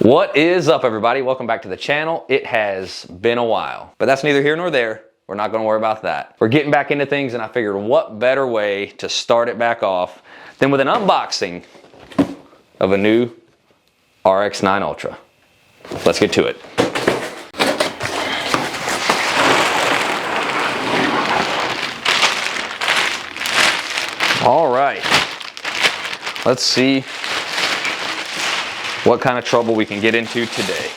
What is up, everybody? Welcome back to the channel. It has been a while, but that's neither here nor there. We're not going to worry about that. We're getting back into things, and I figured what better way to start it back off than with an unboxing of a new RX-9 Ultra. Let's get to it. All right, let's see what kind of trouble we can get into today.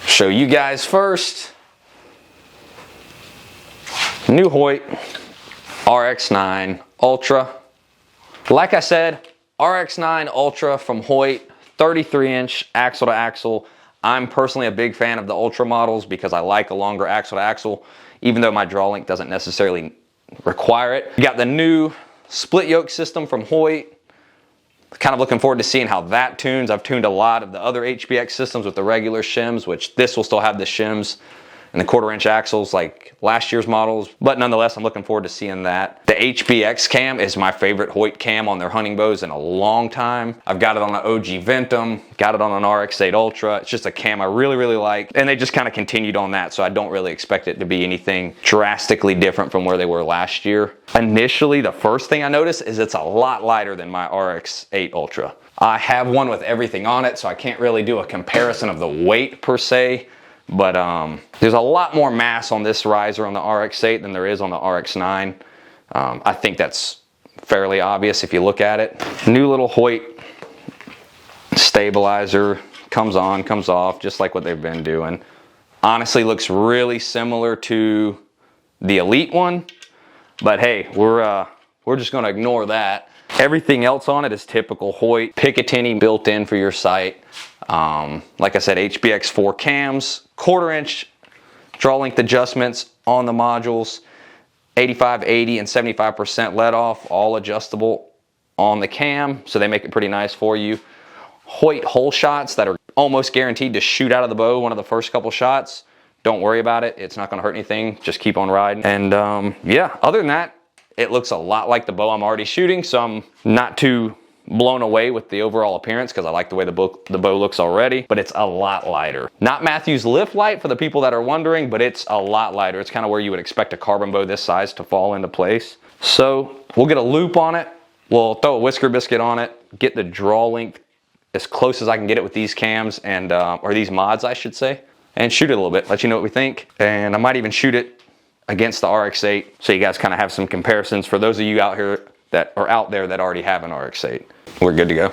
Show you guys first, new Hoyt RX-9 Ultra. Like I said, RX-9 Ultra from Hoyt, 33-inch axle to axle. I'm personally a big fan of the Ultra models because I like a longer axle to axle, even though my draw length doesn't necessarily require it. You got the new split yoke system from Hoyt. Kind of looking forward to seeing how that tunes. I've tuned a lot of the other HBX systems with the regular shims, which this will still have the shims and the 1/4-inch axles like last year's models, but nonetheless, I'm looking forward to seeing that. The HBX cam is my favorite Hoyt cam on their hunting bows in a long time. I've got it on an OG Ventum, got it on an RX-8 Ultra. It's just a cam I really like, and they just kind of continued on that, so I don't really expect it to be anything drastically different from where they were last year. Initially, the first thing I noticed is it's a lot lighter than my RX-8 Ultra. I have one with everything on it, so I can't really do a comparison of the weight per se. But there's a lot more mass on this riser on the RX-8 than there is on the RX-9. I think that's fairly obvious if you look at it. New little Hoyt stabilizer, comes on, comes off, just like what they've been doing. Honestly, looks really similar to the Elite one, but hey, we're just gonna ignore that. Everything else on it is typical Hoyt. Picatinny built in for your sight. Like I said, HBX 4 cams, 1/4-inch draw length adjustments on the modules, 85, 80, and 75% let off, all adjustable on the cam, so they make it pretty nice for you. Hoyt hole shots that are almost guaranteed to shoot out of the bow one of the first couple shots. Don't worry about it. It's not going to hurt anything. Just keep on riding. And yeah, other than that, it looks a lot like the bow I'm already shooting, so I'm not too blown away with the overall appearance because I like the way the bow looks already, but it's a lot lighter. Not Matthew's lift light for the people that are wondering, but it's a lot lighter. It's kind of where you would expect a carbon bow this size to fall into place. So we'll get a loop on it. We'll throw a whisker biscuit on it, get the draw length as close as I can get it with these cams and or these mods, I should say, and shoot it a little bit, let you know what we think. And I might even shoot it against the RX-8 so you guys kind of have some comparisons for those of you out here that are out there that already have an RX-8. We're good to go?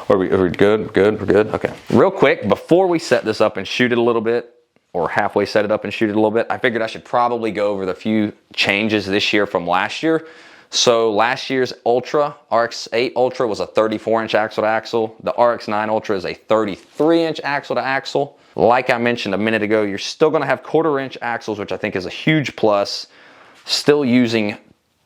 Are we good? We're good? Okay. Real quick, before we set this up and shoot it a little bit, or halfway set it up and shoot it a little bit, I figured I should probably go over the few changes this year from last year. So last year's Ultra, RX-8 Ultra, was a 34-inch axle to axle. The RX-9 Ultra is a 33-inch axle to axle. Like I mentioned a minute ago, you're still going to have 1/4-inch axles, which I think is a huge plus. Still using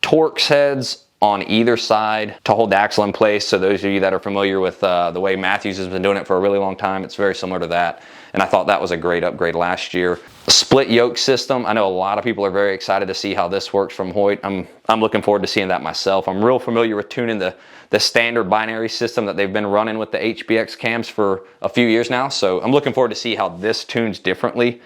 Torx heads on either side to hold the axle in place. So those of you that are familiar with the way Matthews has been doing it for a really long time, it's very similar to that. And I thought that was a great upgrade last year. Split yoke system. I know a lot of people are very excited to see how this works from Hoyt. I'm looking forward to seeing that myself. I'm real familiar with tuning the standard binary system that they've been running with the HBX cams for a few years now. So I'm looking forward to see how this tunes differently.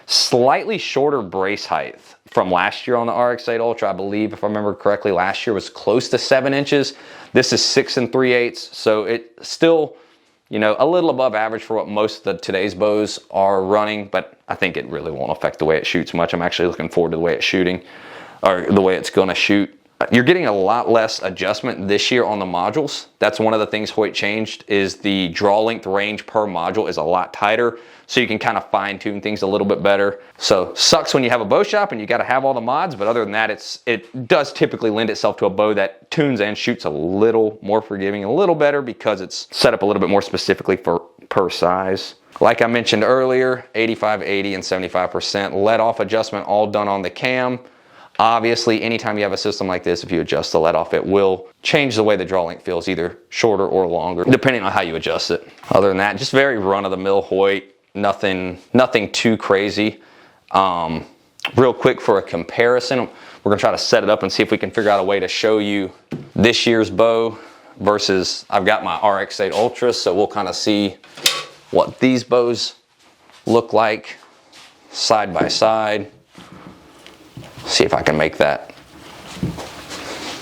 Slightly shorter brace height from last year on the RX-8 Ultra. I believe, if I remember correctly, last year was close to 7 inches. This is 6 3/8, so it's still, you know, a little above average for what most of today's bows are running, but I think it really won't affect the way it shoots much. I'm actually looking forward to the way it's shooting, or the way it's gonna shoot. You're getting a lot less adjustment this year on the modules. That's one of the things Hoyt changed, is the draw length range per module is a lot tighter, so you can kind of fine tune things a little bit better. So sucks when you have a bow shop and you got to have all the mods, but other than that, it does typically lend itself to a bow that tunes and shoots a little more forgiving, a little better, because it's set up a little bit more specifically for per size. Like I mentioned earlier, 85, 80, and 75% let off adjustment all done on the cam. Obviously, anytime you have a system like this, if you adjust the let off, it will change the way the draw length feels, either shorter or longer, depending on how you adjust it. Other than that, just very run-of-the-mill Hoyt. Nothing too crazy. Real quick for a comparison, we're gonna try to set it up and see if we can figure out a way to show you this year's bow versus I've got my RX-8 Ultra, so we'll kind of see what these bows look like side by side. See if I can make that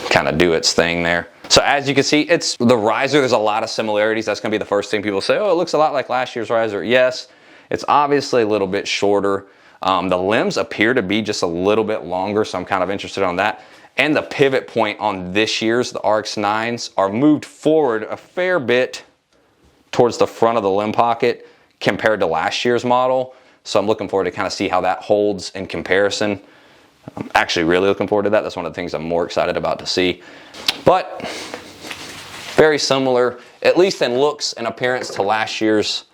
kind of do its thing there. So as you can see, it's the riser, there's a lot of similarities. That's gonna be the first thing people say, oh, it looks a lot like last year's riser. Yes, it's obviously a little bit shorter. The limbs appear to be just a little bit longer, so I'm kind of interested on that. And the pivot point on this year's, the RX-9s, are moved forward a fair bit towards the front of the limb pocket compared to last year's model. So I'm looking forward to kind of see how that holds in comparison. I'm actually really looking forward to that. That's one of the things I'm more excited about to see. But very similar, at least in looks and appearance, to last year's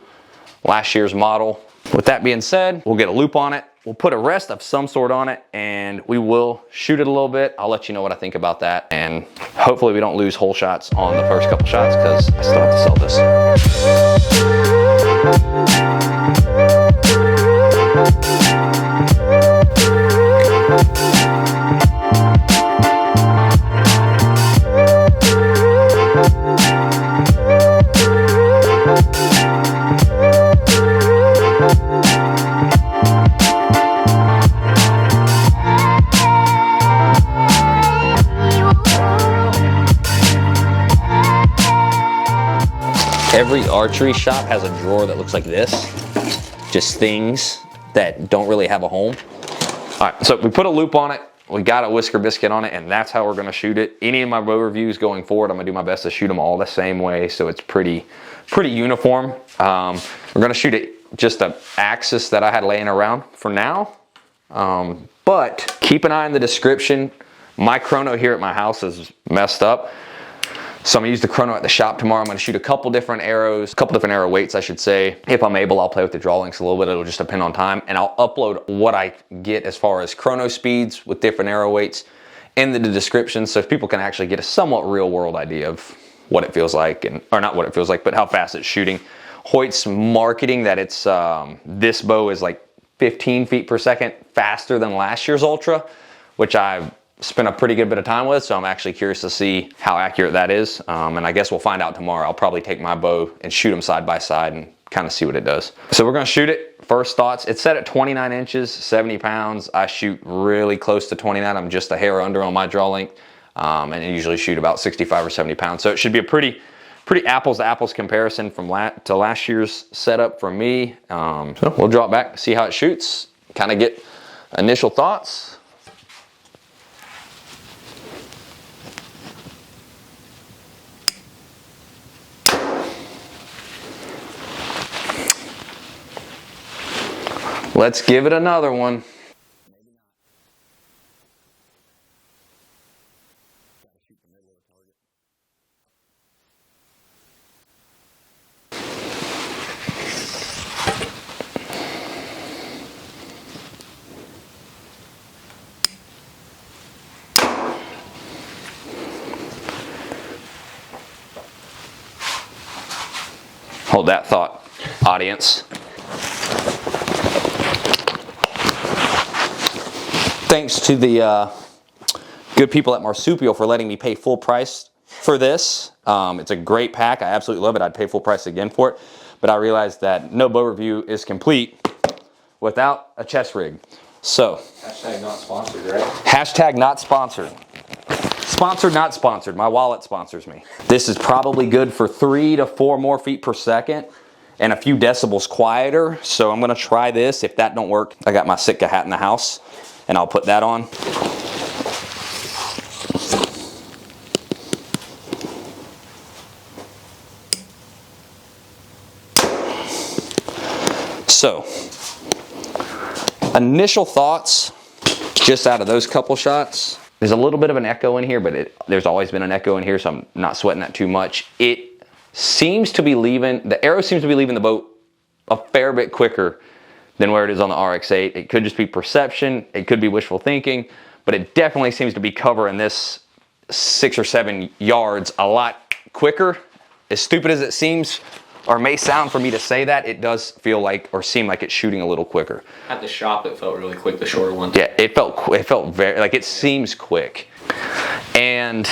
model. With that being said, we'll get a loop on it. We'll put a rest of some sort on it, and we will shoot it a little bit. I'll let you know what I think about that, and hopefully we don't lose hole shots on the first couple shots, because I still have to sell this. Every archery shop has a drawer that looks like this. Just things that don't really have a home. All right, so we put a loop on it. We got a whisker biscuit on it, and that's how we're gonna shoot it. Any of my bow reviews going forward, I'm gonna do my best to shoot them all the same way, so it's pretty uniform. We're gonna shoot it just an axis that I had laying around for now. But keep an eye on the description. My chrono here at my house is messed up. So I'm gonna use the chrono at the shop tomorrow. I'm gonna shoot a couple different arrows, a couple different arrow weights, I should say. If I'm able, I'll play with the draw links a little bit. It'll just depend on time. And I'll upload what I get as far as chrono speeds with different arrow weights in the description, so if people can actually get a somewhat real world idea of what it feels like, or not what it feels like, but how fast it's shooting. Hoyt's marketing that it's, this bow is like 15 feet per second faster than last year's Ultra, which I've spent a pretty good bit of time with, so I'm actually curious to see how accurate that is. And I guess we'll find out tomorrow. I'll probably take my bow and shoot them side by side and kind of see what it does. So we're gonna shoot it. First thoughts, it's set at 29 inches, 70 pounds. I shoot really close to 29. I'm just a hair under on my draw length. And I usually shoot about 65 or 70 pounds. So it should be a pretty apples to apples comparison from to last year's setup for me. So we'll draw it back, see how it shoots, kind of get initial thoughts. Let's give it another one. Hold that thought, audience. Thanks to the good people at Marsupial for letting me pay full price for this. It's a great pack. I absolutely love it. I'd pay full price again for it. But I realized that no bow review is complete without a chest rig. So, hashtag not sponsored, right? Hashtag not sponsored. Sponsored, not sponsored. My wallet sponsors me. This is probably good for 3 to 4 more feet per second and a few decibels quieter. So I'm gonna try this. If that don't work, I got my Sitka hat in the house and I'll put that on. So, initial thoughts, just out of those couple shots. There's a little bit of an echo in here, but there's always been an echo in here, so I'm not sweating that too much. It seems to be leaving, the arrow seems to be leaving the boat a fair bit quicker than where it is on the RX-8. It could just be perception, it could be wishful thinking, but it definitely seems to be covering this 6 or 7 yards a lot quicker. As stupid as it seems, or may sound for me to say that, it does feel like, or seem like it's shooting a little quicker. At the shop, it felt really quick, the shorter one. Yeah, it felt very, like it seems quick. And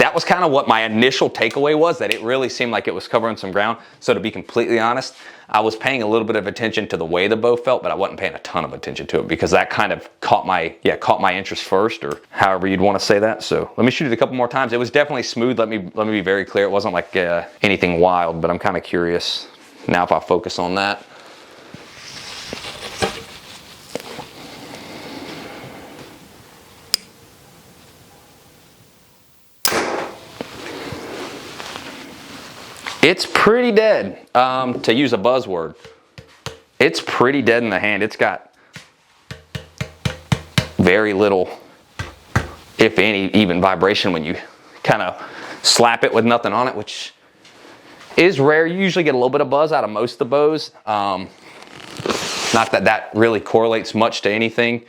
that was kind of what my initial takeaway was, that it really seemed like it was covering some ground. So to be completely honest, I was paying a little bit of attention to the way the bow felt, but I wasn't paying a ton of attention to it because that kind of caught my interest first, or however you'd want to say that. So let me shoot it a couple more times. It was definitely smooth. Let me be very clear. It wasn't like anything wild, but I'm kind of curious now if I focus on that. It's pretty dead, to use a buzzword. It's pretty dead in the hand. It's got very little, if any, even vibration when you kind of slap it with nothing on it, which is rare. You usually get a little bit of buzz out of most of the bows. Not that that really correlates much to anything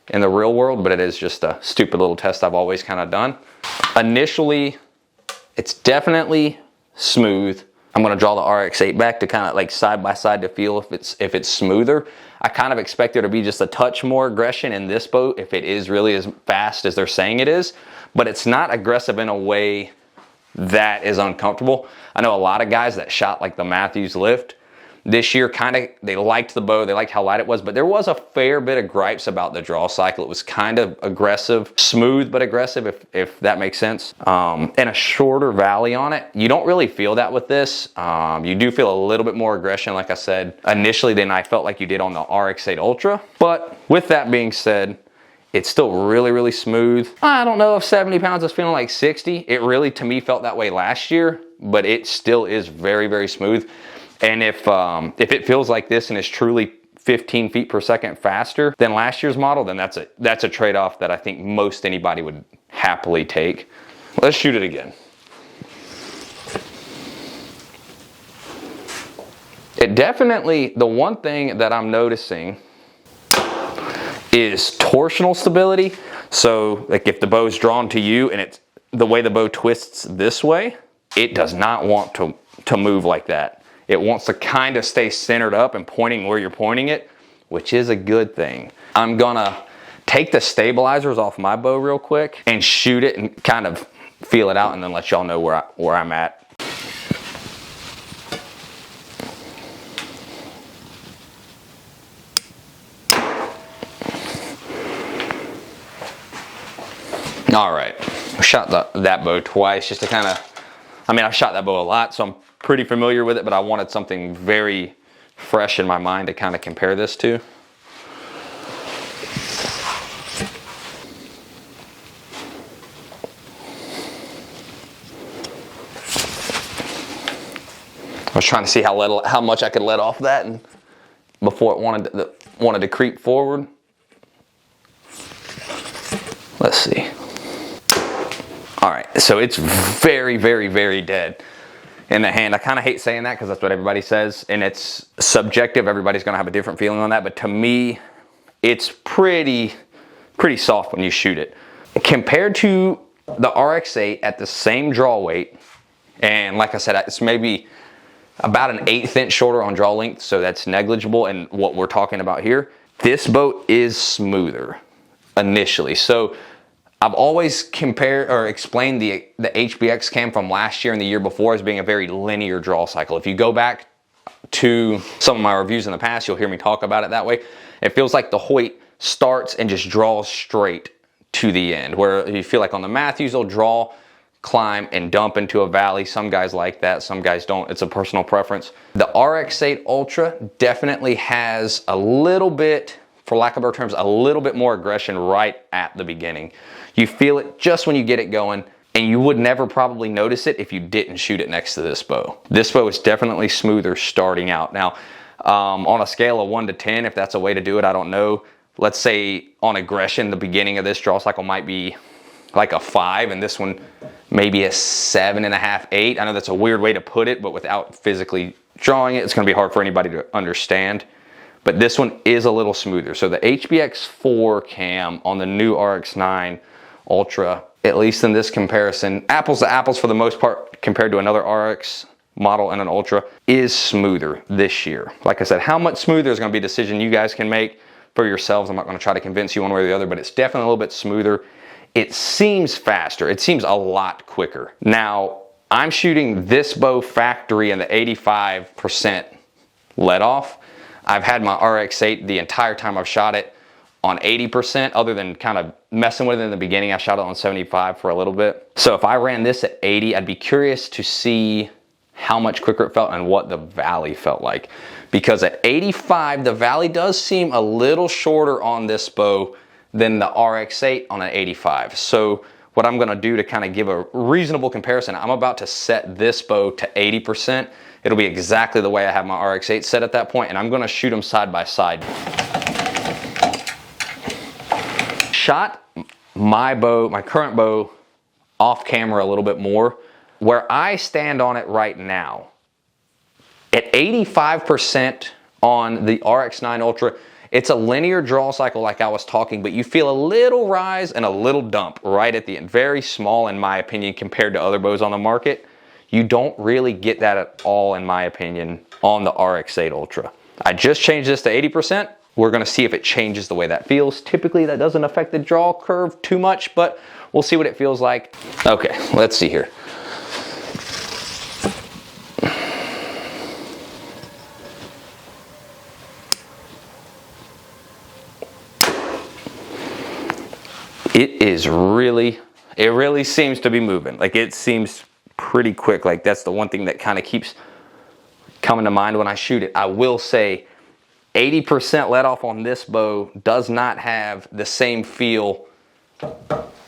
in the real world, but it is just a stupid little test I've always kind of done. Initially, it's definitely smooth. I'm going to draw the RX-8 back to kind of like side by side to feel if it's smoother. I kind of expect there to be just a touch more aggression in this bow if it is really as fast as they're saying it is, but it's not aggressive in a way that is uncomfortable. I know a lot of guys that shot like the Matthews lift this year, they liked the bow, they liked how light it was, but there was a fair bit of gripes about the draw cycle. It was kind of aggressive, smooth but aggressive, if that makes sense. And a shorter valley on it. You don't really feel that with this. You do feel a little bit more aggression, like I said, initially than I felt like you did on the RX-8 Ultra. But with that being said, it's still really, really smooth. I don't know if 70 pounds is feeling like 60. It really, to me, felt that way last year, but it still is very, very smooth. And if it feels like this and is truly 15 feet per second faster than last year's model, then that's a trade-off that I think most anybody would happily take. Let's shoot it again. It definitely, the one thing that I'm noticing is torsional stability. So like if the bow is drawn to you and it's the way the bow twists this way, it does not want to move like that. It wants to kind of stay centered up and pointing where you're pointing it, which is a good thing. I'm gonna take the stabilizers off my bow real quick and shoot it and kind of feel it out and then let y'all know where I'm at. All right, I shot that bow twice just to kind of, I've shot that bow a lot, so I'm pretty familiar with it, but I wanted something very fresh in my mind to kind of compare this to. I was trying to see how much I could let off that and before it wanted to creep forward. Let's see. All right, so it's very, very, very dead in the hand. I kind of hate saying that because that's what everybody says, and it's subjective. Everybody's going to have a different feeling on that, but to me, it's pretty soft when you shoot it. Compared to the RX-8 at the same draw weight, and like I said, it's maybe about an 1/8 inch shorter on draw length, so that's negligible in what we're talking about here. This bow is smoother initially. So I've always compared or explained the HBX cam from last year and the year before as being a very linear draw cycle. If you go back to some of my reviews in the past, you'll hear me talk about it that way. It feels like the Hoyt starts and just draws straight to the end, where you feel like on the Matthews, they'll draw, climb, and dump into a valley. Some guys like that, some guys don't. It's a personal preference. The RX-8 Ultra definitely has a little bit, for lack of better terms, a little bit more aggression right at the beginning. You feel it just when you get it going, and you would never probably notice it if you didn't shoot it next to this bow. This bow is definitely smoother starting out. Now, on a scale of 1 to 10, if that's a way to do it, I don't know. Let's say on aggression, the beginning of this draw cycle might be like a 5, and this one maybe a 7.5, 8. I know that's a weird way to put it, but without physically drawing it, it's gonna be hard for anybody to understand. But this one is a little smoother. So the HBX4 cam on the new RX-9 Ultra, at least in this comparison, apples to apples for the most part compared to another RX model and an Ultra, is smoother this year. Like I said, how much smoother is gonna be a decision you guys can make for yourselves. I'm not gonna try to convince you one way or the other, but it's definitely a little bit smoother it seems faster. It seems a lot quicker. Now, I'm shooting this bow factory in the 85% let off. I've had my RX-8 the entire time I've shot it on 80%, other than kind of messing with it in the beginning. I shot it on 75 for a little bit. So if I ran this at 80, I'd be curious to see how much quicker it felt and what the valley felt like. Because at 85, the valley does seem a little shorter on this bow than the RX-8 on an 85. So what I'm gonna do to kind of give a reasonable comparison, I'm about to set this bow to 80%. It'll be exactly the way I have my RX-8 set at that point, and I'm gonna shoot them side by side. Shot my bow, my current bow, off camera a little bit more. Where I stand on it right now, at 85% on the RX-9 Ultra, it's a linear draw cycle like I was talking, but you feel a little rise and a little dump right at the end. Very small in my opinion compared to other bows on the market. You don't really get that at all in my opinion on the RX-8 Ultra. I just changed this to 80%. We're gonna see if it changes the way that feels. Typically that doesn't affect the draw curve too much, but we'll see what it feels like. Okay, let's see here. It really seems to be moving. Like, it seems pretty quick. Like, that's the one thing that kind of keeps coming to mind when I shoot it. I will say 80% let off on this bow does not have the same feel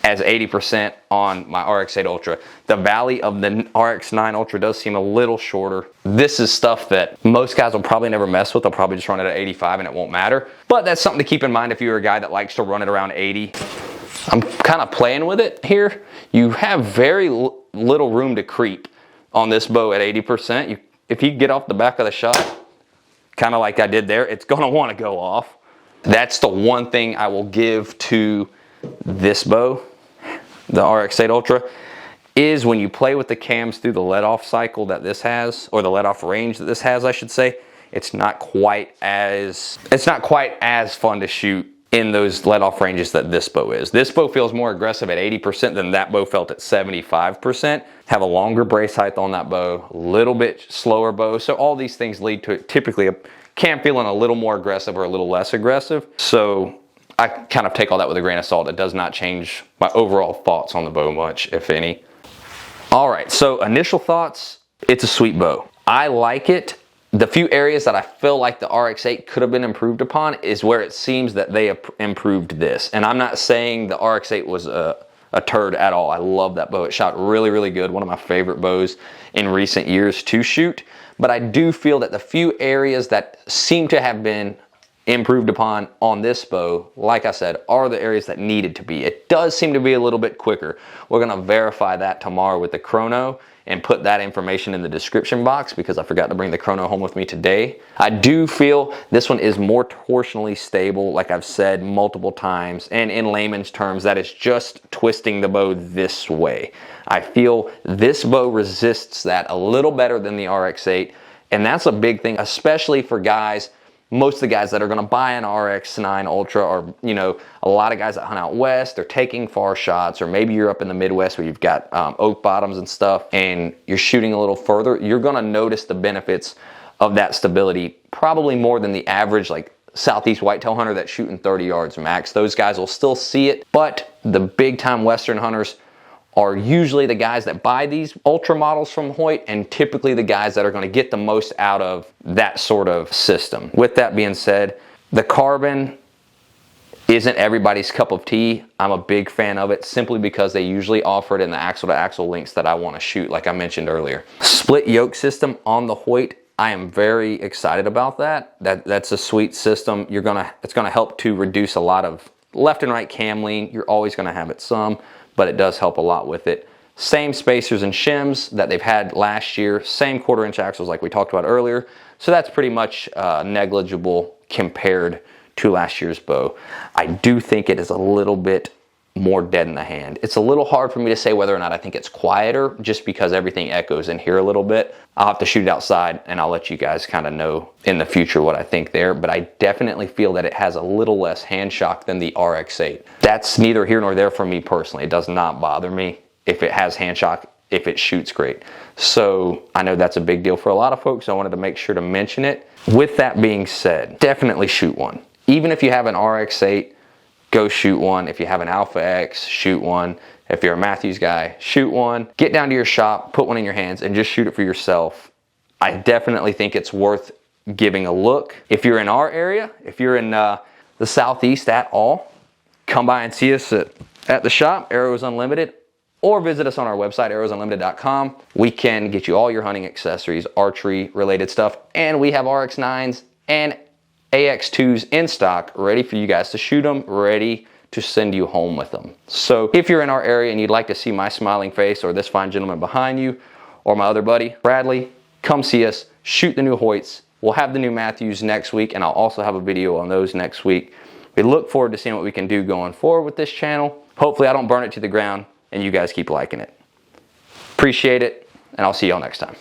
as 80% on my RX-8 Ultra. The valley of the RX-9 Ultra does seem a little shorter. This is stuff that most guys will probably never mess with. They'll probably just run it at 85 and it won't matter. But that's something to keep in mind if you're a guy that likes to run it around 80. I'm kind of playing with it here. You have very little room to creep on this bow at 80%. If you get off the back of the shot, kind of like I did there, it's gonna want to go off. That's the one thing I will give to this bow, the RX-8 Ultra, is when you play with the cams through the let-off cycle that this has, or the let-off range that this has, I should say, it's not quite as fun to shoot in those let-off ranges that this bow is. This bow feels more aggressive at 80% than that bow felt at 75%. Have a longer brace height on that bow, a little bit slower bow. So all these things lead to typically a cam feeling a little more aggressive or a little less aggressive. So I kind of take all that with a grain of salt. It does not change my overall thoughts on the bow much, if any. All right, so initial thoughts, it's a sweet bow. I like it. The few areas that I feel like the RX-8 could have been improved upon is where it seems that they improved this. And I'm not saying the RX-8 was a turd at all. I love that bow. It shot really, really good. One of my favorite bows in recent years to shoot. But I do feel that the few areas that seem to have been improved upon on this bow, like I said, are the areas that needed to be. It does seem to be a little bit quicker. We're gonna verify that tomorrow with the chrono and put that information in the description box because I forgot to bring the chrono home with me today. I do feel this one is more torsionally stable, like I've said multiple times, and in layman's terms, that is just twisting the bow this way. I feel this bow resists that a little better than the RX-8, and that's a big thing, especially for guys. Most of the guys that are gonna buy an RX-9 Ultra are, you know, a lot of guys that hunt out west, they're taking far shots, or maybe you're up in the Midwest where you've got oak bottoms and stuff, and you're shooting a little further. You're gonna notice the benefits of that stability probably more than the average, like, Southeast whitetail hunter that's shooting 30 yards max. Those guys will still see it, but the big time Western hunters are usually the guys that buy these Ultra models from Hoyt, and typically the guys that are going to get the most out of that sort of system. With that being said, the carbon isn't everybody's cup of tea. I'm a big fan of it simply because they usually offer it in the axle to axle links that I want to shoot, like I mentioned earlier. Split yoke system on the Hoyt, I am very excited about that. That's a sweet system. It's gonna help to reduce a lot of left and right cam lean. You're always gonna have it some, but it does help a lot with it. Same spacers and shims that they've had last year, same 1/4 inch axles like we talked about earlier. So that's pretty much negligible compared to last year's bow. I do think it is a little bit more dead in the hand. It's a little hard for me to say whether or not I think it's quieter, just because everything echoes in here a little bit. I'll have to shoot it outside and I'll let you guys kind of know in the future what I think there, but I definitely feel that it has a little less hand shock than the RX-8. That's neither here nor there for me personally. It does not bother me if it has hand shock, if it shoots great. So I know that's a big deal for a lot of folks. I wanted to make sure to mention it. With that being said, definitely shoot one. Even if you have an RX-8, go shoot one. If you have an Alpha X, shoot one. If you're a Matthews guy, shoot one. Get down to your shop, put one in your hands, and just shoot it for yourself. I definitely think it's worth giving a look. If you're in our area, if you're in the Southeast at all, come by and see us at the shop, Arrows Unlimited, or visit us on our website, arrowsunlimited.com. We can get you all your hunting accessories, archery related stuff, and we have RX-9s and AX2s in stock, ready for you guys to shoot them, ready to send you home with them. So if you're in our area and you'd like to see my smiling face or this fine gentleman behind you or my other buddy, Bradley, come see us, shoot the new Hoyts. We'll have the new Matthews next week, and I'll also have a video on those next week. We look forward to seeing what we can do going forward with this channel. Hopefully I don't burn it to the ground and you guys keep liking it. Appreciate it, and I'll see y'all next time.